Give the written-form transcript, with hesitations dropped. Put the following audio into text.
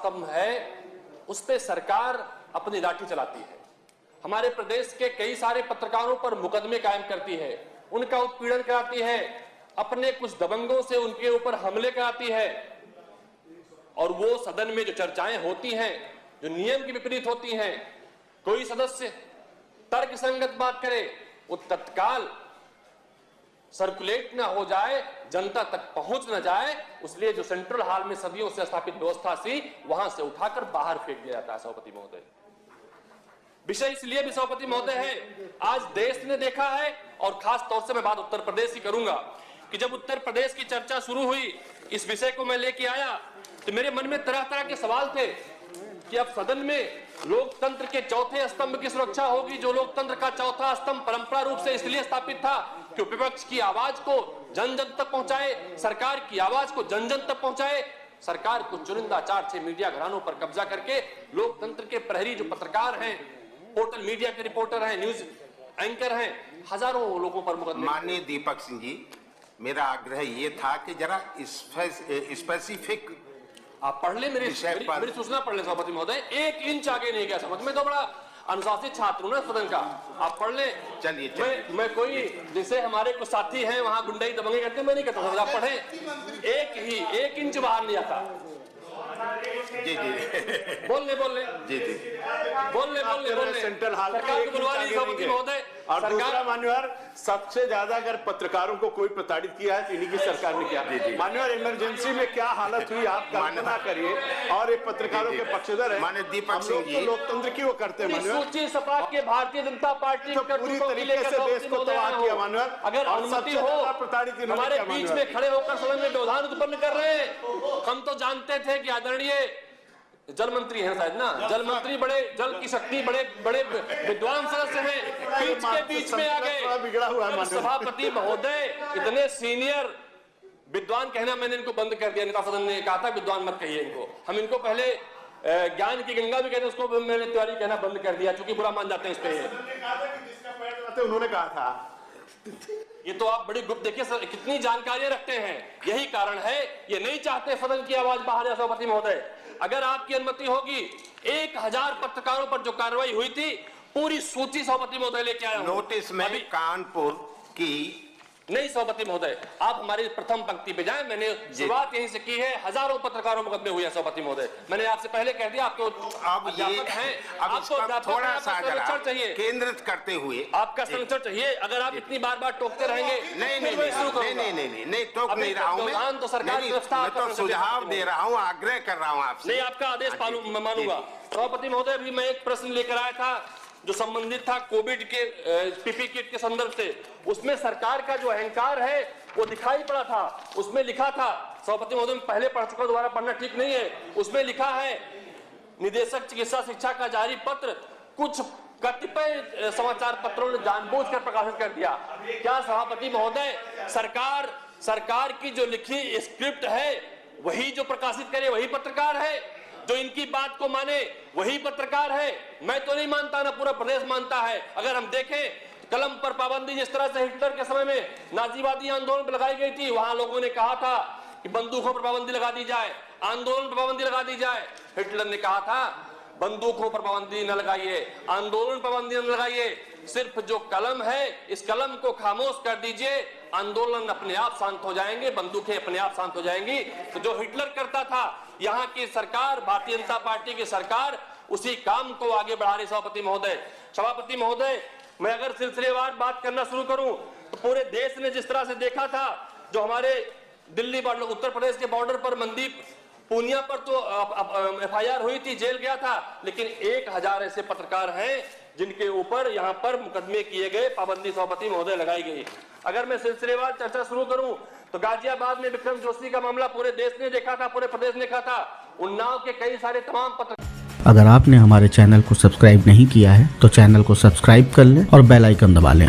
स्तंभ है उस पे सरकार अपनी लाठी चलाती है। हमारे प्रदेश के कई सारे पत्रकारों पर मुकदमे कायम करती है, उनका उत्पीड़न कराती है, अपने कुछ दबंगों से उनके ऊपर हमले कराती है, और वो सदन में जो चर्चाएं होती हैं जो नियम के विपरीत होती हैं, कोई सदस्य तर्क संगत बात करे वो तत्काल सर्कुलेट ना हो जाए, जनता तक पहुंच न जाए, इसलिए जो सेंट्रल हॉल में सदियों से स्थापित व्यवस्था थी वहां से उठाकर बाहर फेंक दिया जाता है। सभापति महोदय, विषय इसलिए भी सभापति महोदय है, आज देश ने देखा है और खास तौर से मैं बात उत्तर प्रदेश की करूंगा कि जब उत्तर प्रदेश की चर्चा शुरू हुई, इस विषय को मैं लेके आया तो मेरे मन में तरह तरह के सवाल थे कि अब सदन में लोकतंत्र के चौथे स्तंभ की सुरक्षा होगी, जो लोकतंत्र का चौथा स्तंभ परंपरा रूप से इसलिए स्थापित था कि विपक्ष की आवाज को जन जन तक पहुंचाए, सरकार की आवाज को जन जन तक पहुंचाए। सरकार को चुनिंदा 4-6 मीडिया घरानों पर कब्जा करके लोकतंत्र के प्रहरी जो पत्रकार हैं, पोर्टल मीडिया के रिपोर्टर हैं, न्यूज एंकर हैं, हजारों लोगों पर मुकदमे। माननीय दीपक सिंह जी, मेरा आग्रह ये था कि जरा स्पेसिफिक आप पढ़ ले, मेरी सूचना पढ़ ले सभापति महोदय। 1 इंच आगे नहीं गया समझ में, तो बड़ा अनुशासित छात्र हूं ना सदन का, आप पढ़ ले। चलिए मैं कोई जैसे हमारे कुछ साथी हैं वहां गुंडाई दबंगे करते, मैं नहीं कहता, आप पढ़े। 1 इंच बाहर नहीं आता। जी जी बोल ले जी जी बोल ले सेंट्रल हॉल सरकार को बुलवा ली सभापति महोदय। और दूसरा मान्यवर, सबसे ज्यादा अगर पत्रकारों को कोई प्रताड़ित किया है तो इन्हीं की सरकार ने किया। मान्यवर, इमरजेंसी में क्या हालत हुई आप कल्पना करिए, और एक पत्रकारों के पक्षधर है माननीय दीपक सिंह जी, लोकतंत्र की वो करते हैं मान्यवर। सूची सपा के भारतीय जनता पार्टी तो पूरी तरीके से देश को तबाह किया मान्यवर। अगर अनुमति हो प्रताड़ित हमारे बीच में खड़े होकर सदन में व्यवधान उत्पन्न कर रहे हैं। हम तो जानते थे कि आदरणीय जल मंत्री हैं शायद ना, जल मंत्री बड़े जल की शक्ति बड़े विद्वान सदस्य हैं, बीच के बीच में आ गए। सभापति महोदय इतने सीनियर विद्वान कहना मैंने इनको बंद कर दिया, नेता सदन ने कहा था विद्वान मत कहिए इनको, हम इनको पहले ज्ञान की गंगा भी कहते हैं, उसको मैंने तिवारी कहना बंद कर दिया क्योंकि बुरा मान जाते हैं इस पे। उन्होंने कहा था ये तो आप बड़ी गुप्त, देखिए सर कितनी जानकारियां रखते हैं, यही कारण है ये नहीं चाहते सदन की आवाज बाहर है। सभापति महोदय, अगर आपकी अनुमति होगी 1000 पत्रकारों पर जो कार्रवाई हुई थी पूरी सूची सभापति महोदय लेके आया हूं। नोटिस में कानपुर की नहीं सभापति महोदय, आप हमारी प्रथम पंक्ति पे जाएं, मैंने शुरुआत यहीं से की है। हजारों पत्रकारों मुकदमे हुए हैं सभापति महोदय, मैंने आपसे पहले कह दिया। आपको अब ये आपको थोड़ा सा चाहिए, केंद्रित करते हुए आपका संरक्षण चाहिए। अगर आप इतनी बार टोकते रहेंगे नहीं टोक नहीं रहा हूँ मैं, तो सरकार मैं तो सुझाव दे रहा हूँ, आग्रह कर रहा हूँ आपसे। नहीं, आपका आदेश मानूंगा। सभापति महोदय, अभी मैं एक प्रश्न लेकर आया था जो संबंधित था कोविड के पीपी किट के संदर्भ से, उसमें सरकार का जो अहंकार है वो दिखाई पड़ा था। उसमें लिखा था, सभापति महोदय मैं पहले पढ़ चुका, दोबारा पढ़ना ठीक नहीं है। उसमें लिखा है निदेशक चिकित्सा शिक्षा का जारी पत्र कुछ कतिपय समाचार पत्रों ने जानबूझकर प्रकाशित कर दिया। क्या सभापति महोदय सरकार की जो लिखी स्क्रिप्ट है वही जो प्रकाशित करे वही पत्रकार है? जो इनकी बात को माने वही पत्रकार है? मैं तो नहीं मानता, ना पूरा प्रदेश मानता है। अगर हम देखें कलम पर पाबंदी जिस तरह से हिटलर के समय में नाजीवादी आंदोलन पर लगाई गई थी, वहां लोगों ने कहा था कि बंदूकों पर पाबंदी लगा दी जाए, आंदोलन पर पाबंदी लगा दी जाए। हिटलर ने कहा था बंदूकों पर पाबंदी न लगाइए, आंदोलन पर पाबंदी न लगाइए, सिर्फ जो कलम है इस कलम को खामोश कर दीजिए, आंदोलन अपने आप शांत हो जाएंगे, बंदूकें अपने आप शांत हो जाएंगी। तो जो हिटलर करता था, यहाँ की सरकार, भारतीय जनता पार्टी की सरकार उसी काम को आगे बढ़ा रही। सभापति महोदय, मैं अगर सिलसिलेवार बात करना शुरू करूं तो पूरे देश ने जिस तरह से देखा था, जो हमारे दिल्ली बॉर्डर, उत्तर प्रदेश के बॉर्डर पर मनदीप पूनिया पर तो FIR हुई थी, जेल गया था, लेकिन 1000 ऐसे पत्रकार हैं जिनके ऊपर यहाँ पर मुकदमे किए गए, पाबंदी सभापति महोदय लगाई गई। अगर मैं सिलसिलेवार चर्चा शुरू करूं तो गाजियाबाद में विक्रम जोशी का मामला पूरे देश ने देखा था, पूरे प्रदेश ने देखा था। उन्नाव के कई सारे तमाम अगर आपने हमारे चैनल को सब्सक्राइब नहीं किया है तो चैनल को सब्सक्राइब कर लें और बेल आइकन दबा लें।